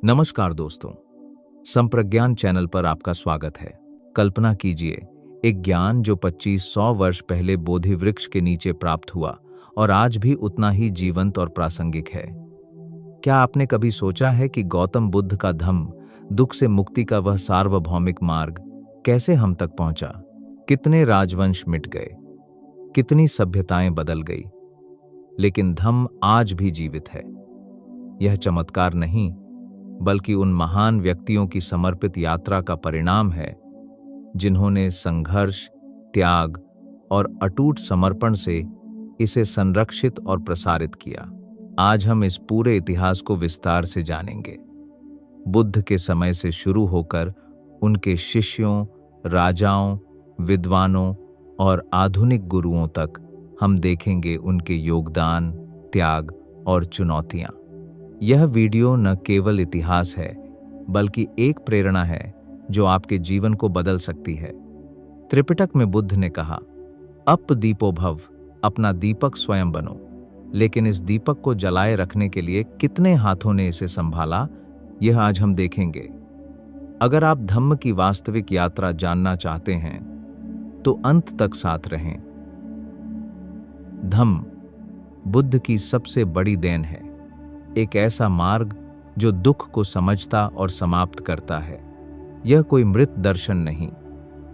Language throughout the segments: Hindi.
नमस्कार दोस्तों, संप्रज्ञान चैनल पर आपका स्वागत है। कल्पना कीजिए, एक ज्ञान जो 2500 वर्ष पहले बोधि वृक्ष के नीचे प्राप्त हुआ और आज भी उतना ही जीवंत और प्रासंगिक है। क्या आपने कभी सोचा है कि गौतम बुद्ध का धम्म, दुख से मुक्ति का वह सार्वभौमिक मार्ग कैसे हम तक पहुंचा? कितने राजवंश मिट गए, कितनी सभ्यताएं बदल गई, लेकिन धम्म आज भी जीवित है। यह चमत्कार नहीं, बल्कि उन महान व्यक्तियों की समर्पित यात्रा का परिणाम है जिन्होंने संघर्ष, त्याग और अटूट समर्पण से इसे संरक्षित और प्रसारित किया। आज हम इस पूरे इतिहास को विस्तार से जानेंगे, बुद्ध के समय से शुरू होकर उनके शिष्यों, राजाओं, विद्वानों और आधुनिक गुरुओं तक। हम देखेंगे उनके योगदान, त्याग और चुनौतियां। यह वीडियो न केवल इतिहास है, बल्कि एक प्रेरणा है जो आपके जीवन को बदल सकती है। त्रिपिटक में बुद्ध ने कहा, अप दीपो भव, अपना दीपक स्वयं बनो। लेकिन इस दीपक को जलाए रखने के लिए कितने हाथों ने इसे संभाला, यह आज हम देखेंगे। अगर आप धम्म की वास्तविक यात्रा जानना चाहते हैं तो अंत तक साथ रहें। धम्म बुद्ध की सबसे बड़ी देन है, एक ऐसा मार्ग जो दुख को समझता और समाप्त करता है। यह कोई मृत दर्शन नहीं,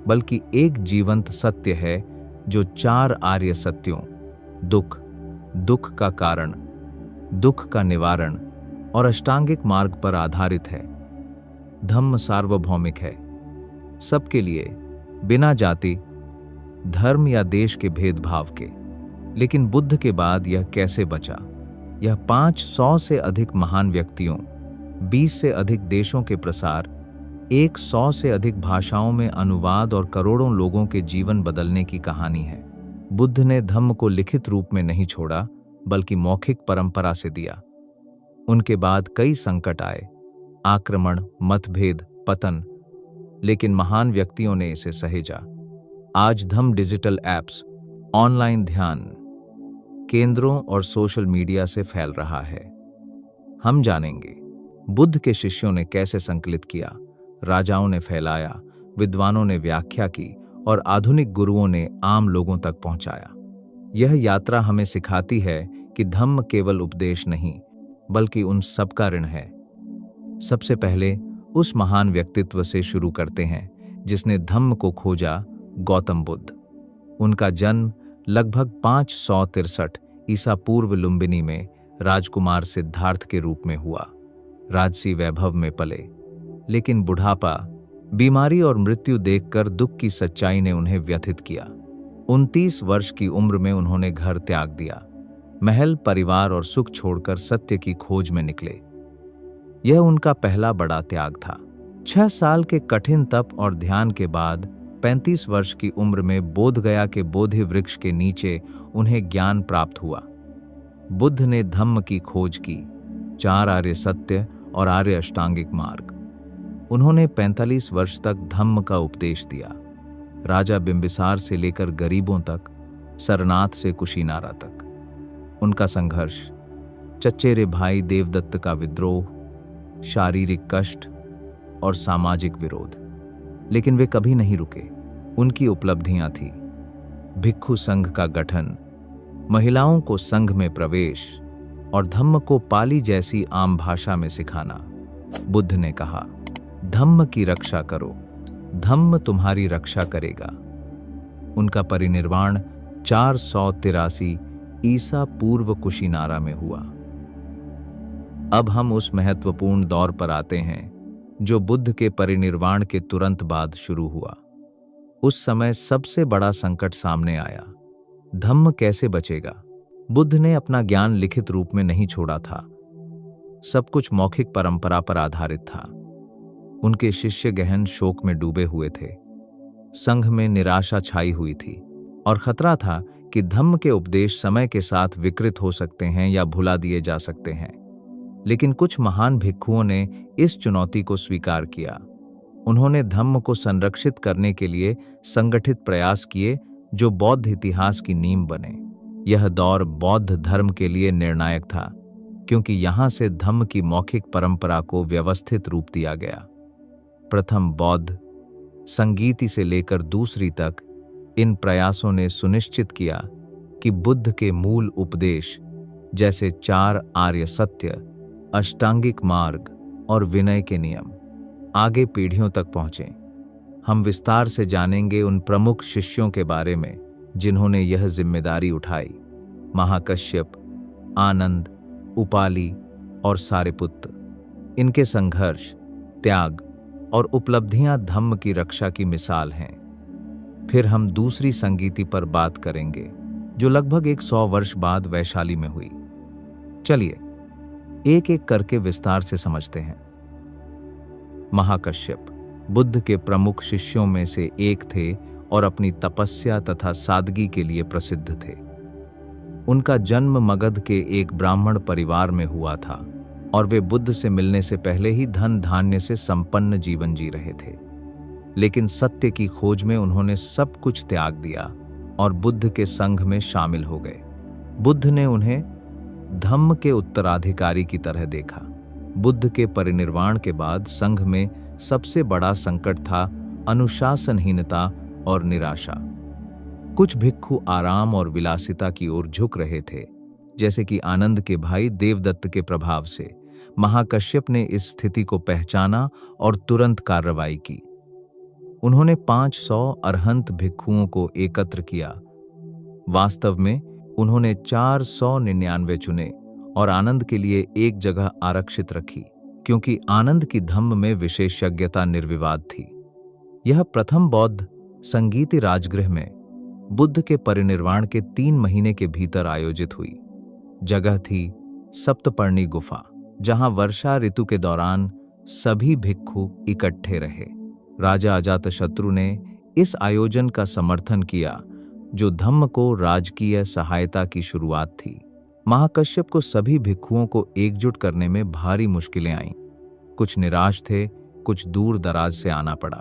बल्कि एक जीवंत सत्य है जो 4 आर्य सत्यों, दुख, दुख का कारण, दुख का निवारण और अष्टांगिक मार्ग पर आधारित है। धम्म सार्वभौमिक है, सबके लिए, बिना जाति, धर्म या देश के भेदभाव के। लेकिन बुद्ध के बाद यह कैसे बचा? यह 500 से अधिक महान व्यक्तियों, 20 से अधिक देशों के प्रसार, 100 से अधिक भाषाओं में अनुवाद और करोड़ों लोगों के जीवन बदलने की कहानी है। बुद्ध ने धम्म को लिखित रूप में नहीं छोड़ा, बल्कि मौखिक परंपरा से दिया। उनके बाद कई संकट आए, आक्रमण, मतभेद, पतन, लेकिन महान व्यक्तियों ने इसे सहेजा। आज धम्म डिजिटल ऐप्स, ऑनलाइन ध्यान केंद्रों और सोशल मीडिया से फैल रहा है। हम जानेंगे बुद्ध के शिष्यों ने कैसे संकलित किया, राजाओं ने फैलाया, विद्वानों ने व्याख्या की और आधुनिक गुरुओं ने आम लोगों तक पहुंचाया। यह यात्रा हमें सिखाती है कि धम्म केवल उपदेश नहीं, बल्कि उन सबका ऋण है। सबसे पहले उस महान व्यक्तित्व से शुरू करते हैं जिसने धम्म को खोजा, गौतम बुद्ध। उनका जन्म लगभग 563 ईसा पूर्व लुम्बिनी में राजकुमार सिद्धार्थ के रूप में हुआ। राजसी वैभव में पले, लेकिन बुढ़ापा, बीमारी और मृत्यु देखकर दुख की सच्चाई ने उन्हें व्यथित किया। 29 वर्ष की उम्र में उन्होंने घर त्याग दिया, महल, परिवार और सुख छोड़कर सत्य की खोज में निकले। यह उनका पहला बड़ा त्याग था। 6 साल के कठिन तप और ध्यान के बाद 35 वर्ष की उम्र में बोधगया के बोधि वृक्ष के नीचे उन्हें ज्ञान प्राप्त हुआ। बुद्ध ने धम्म की खोज की, 4 आर्य सत्य और आर्य अष्टांगिक मार्ग। उन्होंने 45 वर्ष तक धम्म का उपदेश दिया, राजा बिंबिसार से लेकर गरीबों तक, सरनाथ से कुशीनारा तक। उनका संघर्ष, चचेरे भाई देवदत्त का विद्रोह, शारीरिक कष्ट और सामाजिक विरोध, लेकिन वे कभी नहीं रुके। उनकी उपलब्धियां थी भिक्षु संघ का गठन, महिलाओं को संघ में प्रवेश और धम्म को पाली जैसी आम भाषा में सिखाना। बुद्ध ने कहा, धम्म की रक्षा करो, धम्म तुम्हारी रक्षा करेगा। उनका परिनिर्वाण 483 ईसा पूर्व कुशीनारा में हुआ। अब हम उस महत्वपूर्ण दौर पर आते हैं जो बुद्ध के परिनिर्वाण के तुरंत बाद शुरू हुआ। उस समय सबसे बड़ा संकट सामने आया, धम्म कैसे बचेगा? बुद्ध ने अपना ज्ञान लिखित रूप में नहीं छोड़ा था, सब कुछ मौखिक परंपरा पर आधारित था। उनके शिष्य गहन शोक में डूबे हुए थे, संघ में निराशा छाई हुई थी और खतरा था कि धम्म के उपदेश समय के साथ विकृत हो सकते हैं या भुला दिए जा सकते हैं। लेकिन कुछ महान भिक्षुओं ने इस चुनौती को स्वीकार किया। उन्होंने धम्म को संरक्षित करने के लिए संगठित प्रयास किए जो बौद्ध इतिहास की नींव बने। यह दौर बौद्ध धर्म के लिए निर्णायक था, क्योंकि यहाँ से धम्म की मौखिक परंपरा को व्यवस्थित रूप दिया गया। प्रथम बौद्ध संगीति से लेकर दूसरी तक इन प्रयासों ने सुनिश्चित किया कि बुद्ध के मूल उपदेश जैसे 4 आर्य सत्य, अष्टांगिक मार्ग और विनय के नियम आगे पीढ़ियों तक पहुंचे। हम विस्तार से जानेंगे उन प्रमुख शिष्यों के बारे में जिन्होंने यह जिम्मेदारी उठाई: महाकश्यप, आनंद, उपाली और सारिपुत्र। इनके संघर्ष, त्याग और उपलब्धियां धम्म की रक्षा की मिसाल हैं। फिर हम दूसरी संगीति पर बात करेंगे जो लगभग 100 वर्ष बाद वैशाली में हुई। चलिए एक एक करके विस्तार से समझते हैं। महाकश्यप बुद्ध के प्रमुख शिष्यों में से एक थे और अपनी तपस्या तथा सादगी के लिए प्रसिद्ध थे। उनका जन्म मगध के एक ब्राह्मण परिवार में हुआ था और वे बुद्ध से मिलने से पहले ही धन धान्य से संपन्न जीवन जी रहे थे। लेकिन सत्य की खोज में उन्होंने सब कुछ त्याग दिया और बुद्ध के संघ में शामिल हो गए। बुद्ध ने उन्हें धम्म के उत्तराधिकारी की तरह देखा। बुद्ध के परिनिर्वाण के बाद संघ में सबसे बड़ा संकट था अनुशासनहीनता और निराशा। कुछ भिक्षु आराम और विलासिता की ओर झुक रहे थे, जैसे कि आनंद के भाई देवदत्त के प्रभाव से। महाकश्यप ने इस स्थिति को पहचाना और तुरंत कार्रवाई की। उन्होंने 500 अरहंत भिक्षुओं को एकत्र किया। वास्तव में उन्होंने 499 चुने और आनंद के लिए एक जगह आरक्षित रखी, क्योंकि आनंद की धम्म में विशेषज्ञता निर्विवाद थी। यह प्रथम बौद्ध संगीति राजगृह में बुद्ध के परिनिर्वाण के 3 महीने के भीतर आयोजित हुई। जगह थी सप्तपर्णी गुफा, जहां वर्षा ऋतु के दौरान सभी भिक्षु इकट्ठे रहे। राजा अजातशत्रु ने इस आयोजन का समर्थन किया, जो धम्म को राजकीय सहायता की शुरुआत थी। महाकश्यप को सभी भिक्षुओं को एकजुट करने में भारी मुश्किलें आईं। कुछ निराश थे, कुछ दूर दराज से आना पड़ा।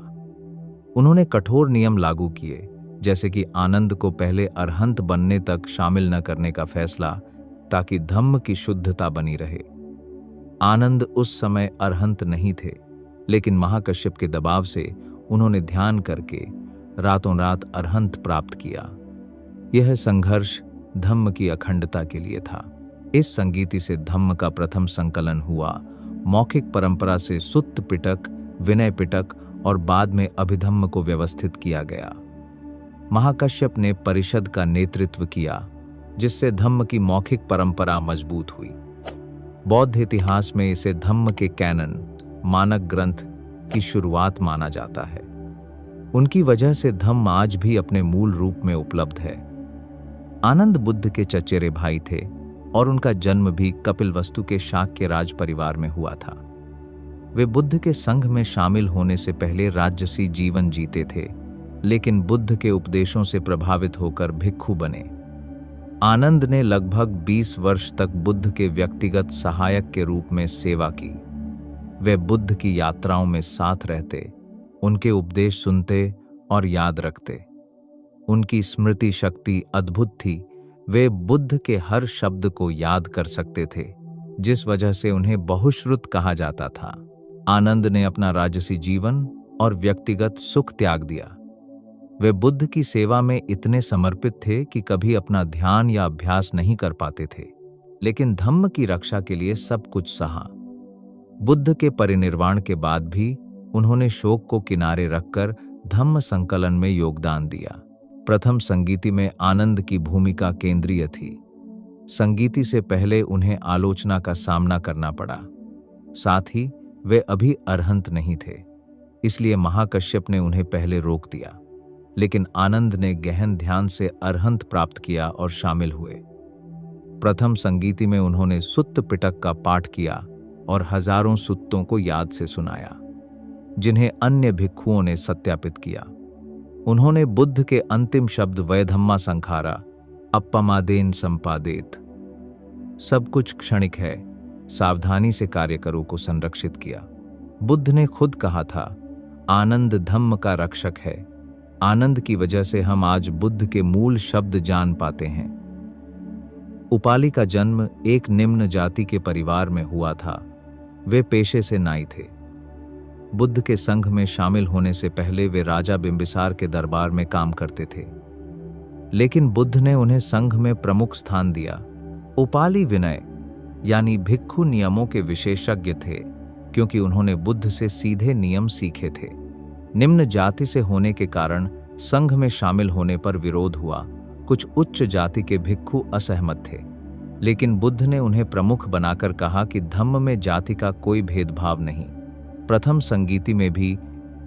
उन्होंने कठोर नियम लागू किए, जैसे कि आनंद को पहले अरहंत बनने तक शामिल न करने का फैसला, ताकि धम्म की शुद्धता बनी रहे। आनंद उस समय अरहंत नहीं थे, लेकिन महाकश्यप के दबाव से उन्होंने ध्यान करके रातों रात अरहंत प्राप्त किया। यह संघर्ष धम्म की अखंडता के लिए था। इस संगीति से धम्म का प्रथम संकलन हुआ। मौखिक परंपरा से सुत्त पिटक, विनय पिटक और बाद में अभिधम्म को व्यवस्थित किया गया। महाकश्यप ने परिषद का नेतृत्व किया, जिससे धम्म की मौखिक परंपरा मजबूत हुई। बौद्ध इतिहास में इसे धम्म के कैनन, मानक ग्रंथ की शुरुआत माना जाता है। उनकी वजह से धम्म आज भी अपने मूल रूप में उपलब्ध है। आनंद बुद्ध के चचेरे भाई थे और उनका जन्म भी कपिलवस्तु के शाक्य राज परिवार में हुआ था। वे बुद्ध के संघ में शामिल होने से पहले राजसी जीवन जीते थे, लेकिन बुद्ध के उपदेशों से प्रभावित होकर भिक्षु बने। आनंद ने लगभग 20 वर्ष तक बुद्ध के व्यक्तिगत सहायक के रूप में सेवा की। वे बुद्ध की यात्राओं में साथ रहते, उनके उपदेश सुनते और याद रखते। उनकी स्मृति शक्ति अद्भुत थी। वे बुद्ध के हर शब्द को याद कर सकते थे, जिस वजह से उन्हें बहुश्रुत कहा जाता था। आनंद ने अपना राजसी जीवन और व्यक्तिगत सुख त्याग दिया। वे बुद्ध की सेवा में इतने समर्पित थे कि कभी अपना ध्यान या अभ्यास नहीं कर पाते थे, लेकिन धम्म की रक्षा के लिए सब कुछ सहा। बुद्ध के परिनिर्वाण के बाद भी उन्होंने शोक को किनारे रखकर धम्म संकलन में योगदान दिया। प्रथम संगीति में आनंद की भूमिका केंद्रीय थी। संगीति से पहले उन्हें आलोचना का सामना करना पड़ा। साथ ही वे अभी अरहंत नहीं थे, इसलिए महाकश्यप ने उन्हें पहले रोक दिया। लेकिन आनंद ने गहन ध्यान से अरहंत प्राप्त किया और शामिल हुए। प्रथम संगीति में उन्होंने सुत्त पिटक का पाठ किया और हजारों सुत्तों को याद से सुनाया, जिन्हें अन्य भिक्षुओं ने सत्यापित किया। उन्होंने बुद्ध के अंतिम शब्द वैधम्मा संखारा अपमादेन संपादेत, सब कुछ क्षणिक है, सावधानी से कार्य करो को संरक्षित किया। बुद्ध ने खुद कहा था, आनंद धम्म का रक्षक है। आनंद की वजह से हम आज बुद्ध के मूल शब्द जान पाते हैं। उपाली का जन्म एक निम्न जाति के परिवार में हुआ था। वे पेशे से नाई थे। बुद्ध के संघ में शामिल होने से पहले वे राजा बिंबिसार के दरबार में काम करते थे, लेकिन बुद्ध ने उन्हें संघ में प्रमुख स्थान दिया। उपाली विनय यानी भिक्खु नियमों के विशेषज्ञ थे, क्योंकि उन्होंने बुद्ध से सीधे नियम सीखे थे। निम्न जाति से होने के कारण संघ में शामिल होने पर विरोध हुआ। कुछ उच्च जाति के भिक्खु असहमत थे, लेकिन बुद्ध ने उन्हें प्रमुख बनाकर कहा कि धम्म में जाति का कोई भेदभाव नहीं। प्रथम संगीति में भी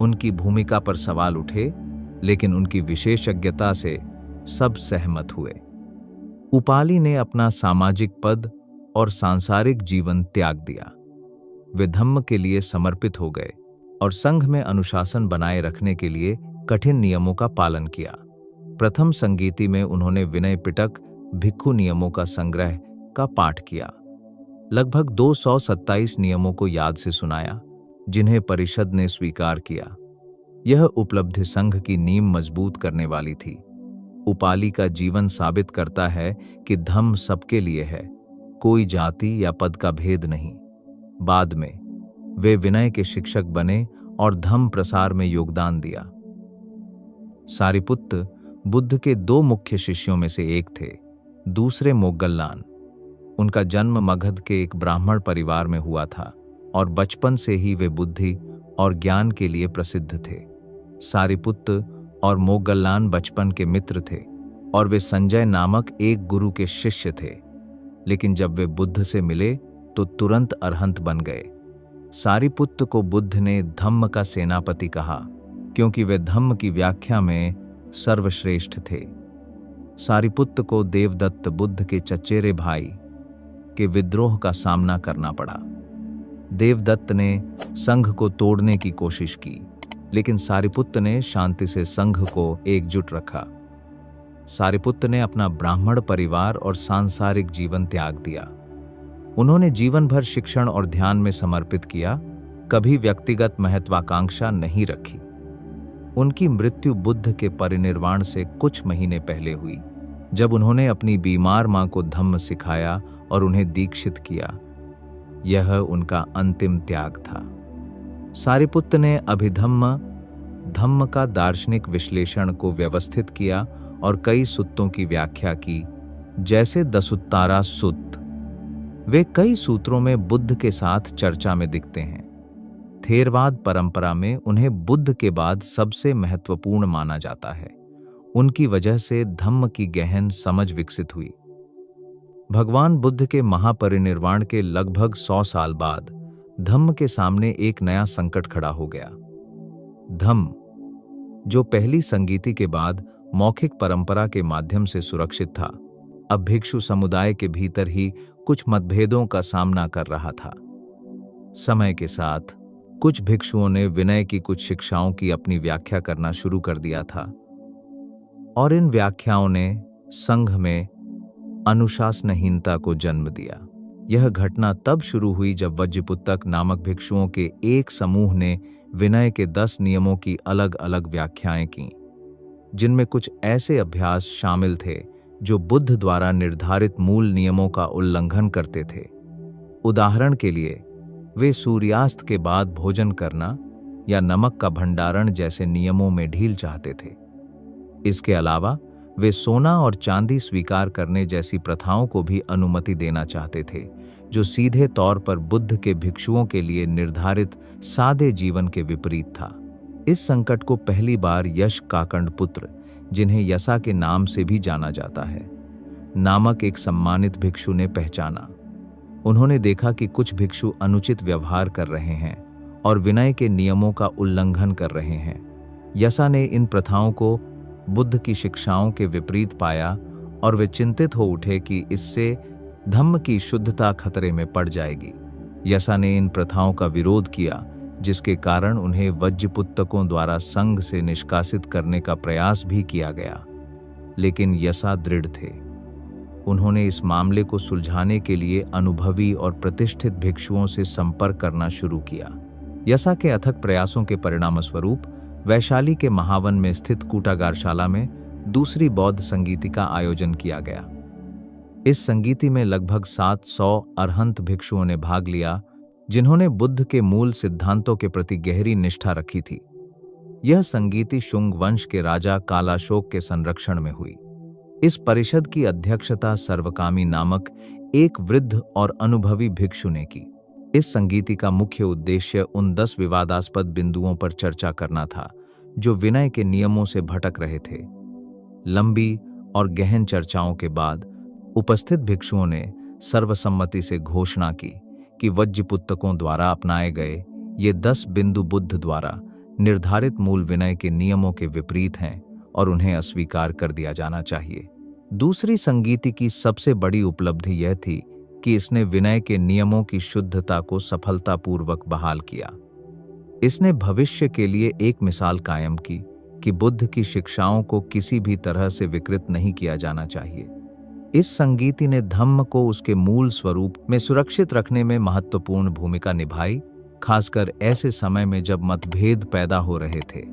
उनकी भूमिका पर सवाल उठे, लेकिन उनकी विशेषज्ञता से सब सहमत हुए। उपाली ने अपना सामाजिक पद और सांसारिक जीवन त्याग दिया। वे धम्म के लिए समर्पित हो गए और संघ में अनुशासन बनाए रखने के लिए कठिन नियमों का पालन किया। प्रथम संगीति में उन्होंने विनय पिटक भिक्खु नियमों का संग्रह का पाठ किया। लगभग 227 नियमों को याद से सुनाया, जिन्हें परिषद ने स्वीकार किया। यह उपलब्धि संघ की नींव मजबूत करने वाली थी। उपाली का जीवन साबित करता है कि धम्म सबके लिए है, कोई जाति या पद का भेद नहीं। बाद में वे विनय के शिक्षक बने और धम्म प्रसार में योगदान दिया। सारिपुत्त बुद्ध के 2 मुख्य शिष्यों में से एक थे। दूसरे मोग्गललान। उनका जन्म मगध के एक ब्राह्मण परिवार में हुआ था और बचपन से ही वे बुद्धि और ज्ञान के लिए प्रसिद्ध थे। सारिपुत्त और मोग्गललान बचपन के मित्र थे और वे संजय नामक एक गुरु के शिष्य थे, लेकिन जब वे बुद्ध से मिले तो तुरंत अरहंत बन गए। सारिपुत्त को बुद्ध ने धम्म का सेनापति कहा, क्योंकि वे धम्म की व्याख्या में सर्वश्रेष्ठ थे। सारिपुत्त को देवदत्त बुद्ध के चचेरे भाई के विद्रोह का सामना करना पड़ा। देवदत्त ने संघ को तोड़ने की कोशिश की, लेकिन सारिपुत्त ने शांति से संघ को एकजुट रखा। सारिपुत्त ने अपना ब्राह्मण परिवार और सांसारिक जीवन त्याग दिया। उन्होंने जीवन भर शिक्षण और ध्यान में समर्पित किया, कभी व्यक्तिगत महत्वाकांक्षा नहीं रखी। उनकी मृत्यु बुद्ध के परिनिर्वाण से कुछ महीने पहले हुई, जब उन्होंने अपनी बीमार मां को धम्म सिखाया और उन्हें दीक्षित किया। यह उनका अंतिम त्याग था। सारिपुत्त ने अभिधम्म धम्म का दार्शनिक विश्लेषण को व्यवस्थित किया और कई सूत्रों की व्याख्या की, जैसे दसुत्तारा सूत्र। वे कई सूत्रों में बुद्ध के साथ चर्चा में दिखते हैं। थेरवाद परंपरा में उन्हें बुद्ध के बाद सबसे महत्वपूर्ण माना जाता है। उनकी वजह से धम्म की गहन समझ विकसित हुई। भगवान बुद्ध के महापरिनिर्वाण के लगभग 100 साल बाद धम्म के सामने एक नया संकट खड़ा हो गया। धम्म, जो पहली संगीति के बाद मौखिक परंपरा के माध्यम से सुरक्षित था, अब भिक्षु समुदाय के भीतर ही कुछ मतभेदों का सामना कर रहा था। समय के साथ कुछ भिक्षुओं ने विनय की कुछ शिक्षाओं की अपनी व्याख्या करना शुरू कर दिया था, और इन व्याख्याओं ने संघ में अनुशासनहीनता को जन्म दिया। यह घटना तब शुरू हुई जब वज्रपुत्तक नामक भिक्षुओं के एक समूह ने विनय के 10 नियमों की अलग अलग व्याख्याएं की, जिनमें कुछ ऐसे अभ्यास शामिल थे जो बुद्ध द्वारा निर्धारित मूल नियमों का उल्लंघन करते थे। उदाहरण के लिए, वे सूर्यास्त के बाद भोजन करना या नमक का भंडारण जैसे नियमों में ढील चाहते थे। इसके अलावा वे सोना और चांदी स्वीकार करने जैसी प्रथाओं को भी अनुमति देना चाहते थे, जो सीधे तौर पर बुद्ध के भिक्षुओं के लिए निर्धारित सादे जीवन के विपरीत था। इस संकट को पहली बार यश काकंड पुत्र, जिन्हें यसा के नाम से भी जाना जाता है, नामक एक सम्मानित भिक्षु ने पहचाना। उन्होंने देखा कि कुछ भिक्षु अनुचित व्यवहार कर रहे हैं और विनय के नियमों का उल्लंघन कर रहे हैं। यसा ने इन प्रथाओं को बुद्ध की शिक्षाओं के विपरीत पाया और वे चिंतित हो उठे कि इससे धम्म की शुद्धता खतरे में पड़ जाएगी। यसा ने इन प्रथाओं का विरोध किया, जिसके कारण उन्हें वज्रपुत्तकों द्वारा संघ से निष्कासित करने का प्रयास भी किया गया, लेकिन यसा दृढ़ थे। उन्होंने इस मामले को सुलझाने के लिए अनुभवी और प्रतिष्ठित भिक्षुओं से संपर्क करना शुरू किया। यसा के अथक प्रयासों के परिणामस्वरूप वैशाली के महावन में स्थित कूटागारशाला में दूसरी बौद्ध संगीति का आयोजन किया गया। इस संगीति में लगभग 700 अरहंत भिक्षुओं ने भाग लिया, जिन्होंने बुद्ध के मूल सिद्धांतों के प्रति गहरी निष्ठा रखी थी। यह संगीति शुंग वंश के राजा कालाशोक के संरक्षण में हुई। इस परिषद की अध्यक्षता सर्वकामी नामक एक वृद्ध और अनुभवी भिक्षु ने की। इस संगीति का मुख्य उद्देश्य उन 10 विवादास्पद बिंदुओं पर चर्चा करना था जो विनय के नियमों से भटक रहे थे। लंबी और गहन चर्चाओं के बाद उपस्थित भिक्षुओं ने सर्वसम्मति से घोषणा की कि वज्रपुस्तकों द्वारा अपनाए गए ये 10 बिंदु बुद्ध द्वारा निर्धारित मूल विनय के नियमों के विपरीत हैं और उन्हें अस्वीकार कर दिया जाना चाहिए। दूसरी संगीति की सबसे बड़ी उपलब्धि यह थी कि इसने विनय के नियमों की शुद्धता को सफलतापूर्वक बहाल किया। इसने भविष्य के लिए एक मिसाल कायम की कि बुद्ध की शिक्षाओं को किसी भी तरह से विकृत नहीं किया जाना चाहिए। इस संगीति ने धम्म को उसके मूल स्वरूप में सुरक्षित रखने में महत्वपूर्ण भूमिका निभाई, खासकर ऐसे समय में जब मतभेद पैदा हो रहे थे।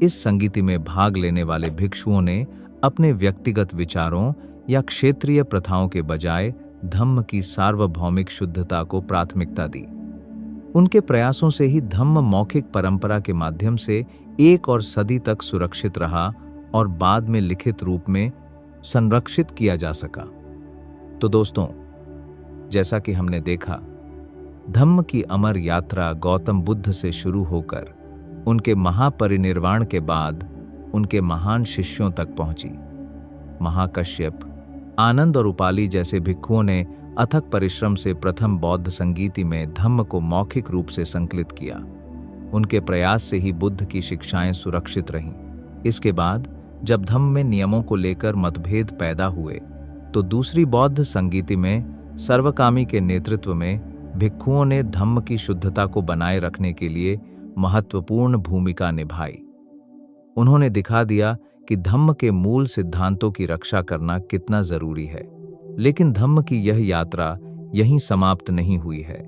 इस संगीति में भाग लेने वाले भिक्षुओं ने अपने व्यक्तिगत विचारों या क्षेत्रीय प्रथाओं के बजाय धम्म की सार्वभौमिक शुद्धता को प्राथमिकता दी। उनके प्रयासों से ही धम्म मौखिक परंपरा के माध्यम से 1 और सदी तक सुरक्षित रहा और बाद में लिखित रूप में संरक्षित किया जा सका। तो दोस्तों, जैसा कि हमने देखा, धम्म की अमर यात्रा गौतम बुद्ध से शुरू होकर उनके महापरिनिर्वाण के बाद उनके महान शिष्यों तक पहुंची। महाकश्यप, आनंद और उपाली जैसे भिक्षुओं ने अथक परिश्रम से प्रथम बौद्ध संगीति में धम्म को मौखिक रूप से संकलित किया। उनके प्रयास से ही बुद्ध की शिक्षाएं सुरक्षित रहीं। इसके बाद जब धम्म में नियमों को लेकर मतभेद पैदा हुए, तो दूसरी बौद्ध संगीति में सर्वकामी के नेतृत्व में भिक्षुओं ने धम्म की शुद्धता को बनाए रखने के लिए महत्वपूर्ण भूमिका निभाई। उन्होंने दिखा दिया कि धम्म के मूल सिद्धांतों की रक्षा करना कितना जरूरी है। लेकिन धम्म की यह यात्रा यहीं समाप्त नहीं हुई है।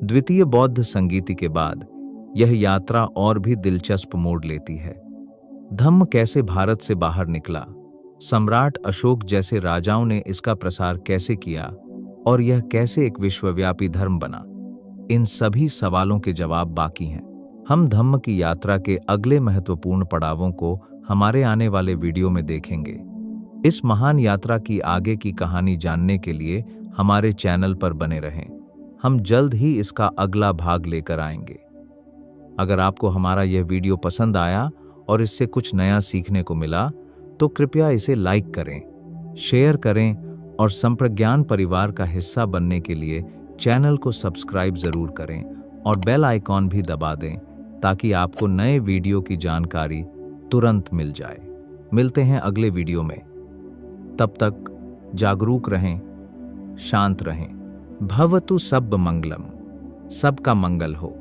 द्वितीय बौद्ध संगीति के बाद यह यात्रा और भी दिलचस्प मोड़ लेती है। धम्म कैसे भारत से बाहर निकला, सम्राट अशोक जैसे राजाओं ने इसका प्रसार कैसे किया और यह कैसे एक विश्वव्यापी धर्म बना, इन सभी सवालों के जवाब बाकी हैं। हम धम्म की यात्रा के अगले महत्वपूर्ण पड़ावों को हमारे आने वाले वीडियो में देखेंगे। इस महान यात्रा की आगे की कहानी जानने के लिए हमारे चैनल पर बने रहें। हम जल्द ही इसका अगला भाग लेकर आएंगे। अगर आपको हमारा यह वीडियो पसंद आया और इससे कुछ नया सीखने को मिला, तो कृपया इसे लाइक करें, शेयर करें और संप्रज्ञान परिवार का हिस्सा बनने के लिए चैनल को सब्सक्राइब जरूर करें और बेल आइकॉन भी दबा दें, ताकि आपको नए वीडियो की जानकारी तुरंत मिल जाए। मिलते हैं अगले वीडियो में। तब तक जागरूक रहें, शांत रहें। भवतु सब्ब मंगलम, सबका मंगल हो।